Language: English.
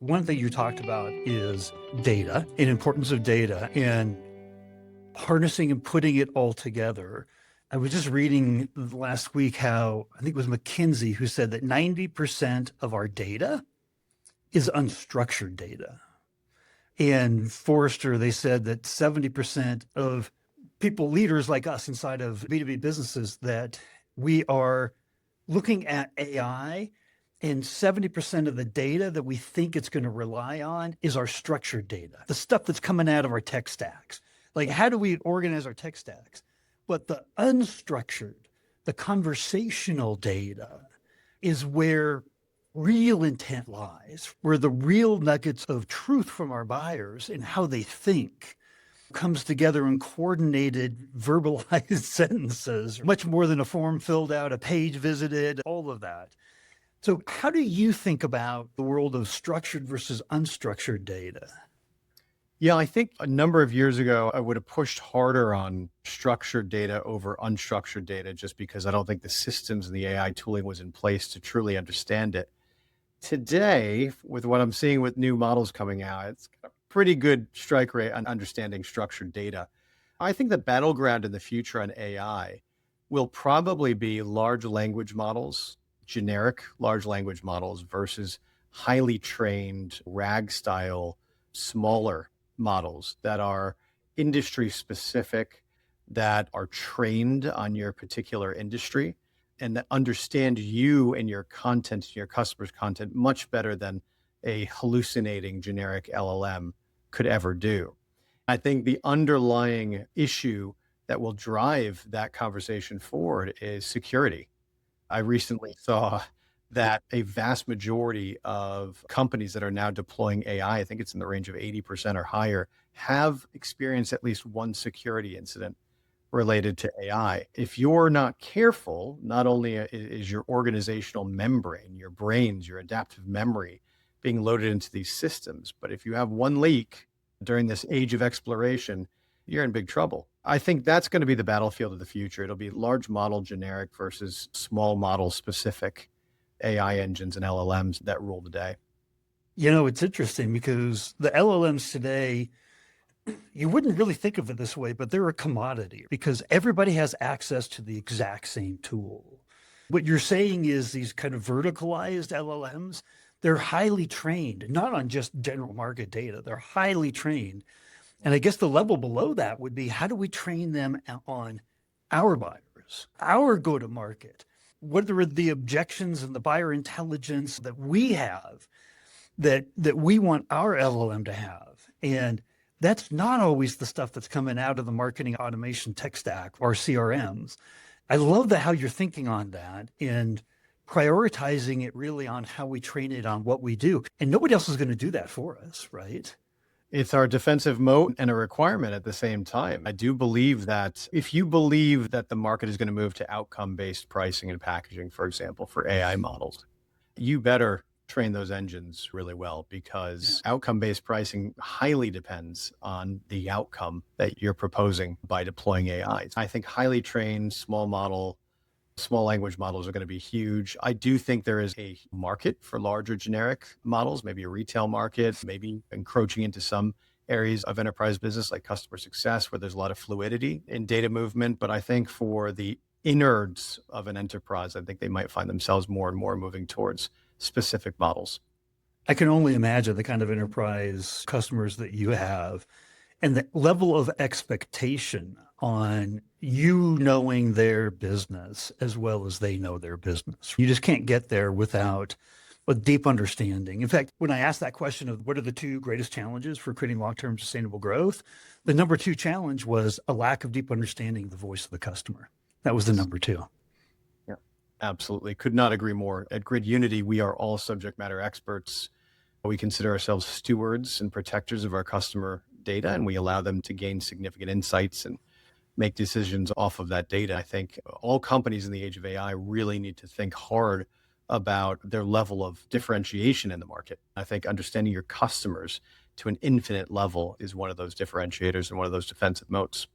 One thing you talked about is data and importance of data and harnessing and putting it all together. I was just reading last week how I think it was McKinsey who said that 90% of our data is unstructured data. And Forrester, they said that 70% of people, leaders like us inside of B2B businesses, that we are looking at AI and 70% of the data that we think it's going to rely on is our structured data, the stuff that's coming out of our tech stacks. Like, how do we organize our tech stacks? But the unstructured, the conversational data is where real intent lies, where the real nuggets of truth from our buyers and how they think comes together in coordinated, verbalized sentences, much more than a form filled out, a page visited, all of that. So how do you think about the world of structured versus unstructured data? Yeah, I think a number of years ago, I would have pushed harder on structured data over unstructured data just because I don't think the systems and the AI tooling was in place to truly understand it. Today, with what I'm seeing with new models coming out, it's got a pretty good strike rate on understanding structured data. I think the battleground in the future on AI will probably be large language models, generic large language models versus highly trained RAG style, smaller models that are industry specific, that are trained on your particular industry, and that understand you and your content, your customers' content much better than a hallucinating generic LLM could ever do. I think the underlying issue that will drive that conversation forward is security. I recently saw that a vast majority of companies that are now deploying AI, I think it's in the range of 80% or higher, have experienced at least one security incident related to AI. If you're not careful, not only is your organizational membrane, your brains, your adaptive memory being loaded into these systems, but if you have one leak during this age of exploration, you're in big trouble. I think that's going to be the battlefield of the future. It'll be large model generic versus small model specific AI engines and LLMs that rule the day. You know, it's interesting because the LLMs today, you wouldn't really think of it this way, but they're a commodity because everybody has access to the exact same tool. What you're saying is these kind of verticalized LLMs, they're highly trained, not on just general market data, they're highly trained. And I guess the level below that would be, how do we train them on our buyers, our go-to-market? What are the objections and the buyer intelligence that we have that we want our LLM to have? And that's not always the stuff that's coming out of the marketing automation tech stack or CRMs. I love how you're thinking on that and prioritizing it really on how we train it on what we do. And nobody else is going to do that for us, right? It's our defensive moat and a requirement at the same time. I do believe that if you believe that the market is going to move to outcome-based pricing and packaging, for example, for AI models, you better train those engines really well because outcome-based pricing highly depends on the outcome that you're proposing by deploying AI. I think highly trained small language models are going to be huge. I do think there is a market for larger generic models, maybe a retail market, maybe encroaching into some areas of enterprise business like customer success, where there's a lot of fluidity in data movement. But I think for the innards of an enterprise, I think they might find themselves more and more moving towards specific models. I can only imagine the kind of enterprise customers that you have and the level of expectation on you knowing their business as well as they know their business. You just can't get there without a deep understanding. In fact, when I asked that question of what are the two greatest challenges for creating long-term sustainable growth, the number two challenge was a lack of deep understanding of the voice of the customer. That was the number two. Yeah, absolutely. Could not agree more. At Grid Unity, we are all subject matter experts. We consider ourselves stewards and protectors of our customer data, and we allow them to gain significant insights and make decisions off of that data. I think all companies in the age of AI really need to think hard about their level of differentiation in the market. I think understanding your customers to an infinite level is one of those differentiators and one of those defensive moats.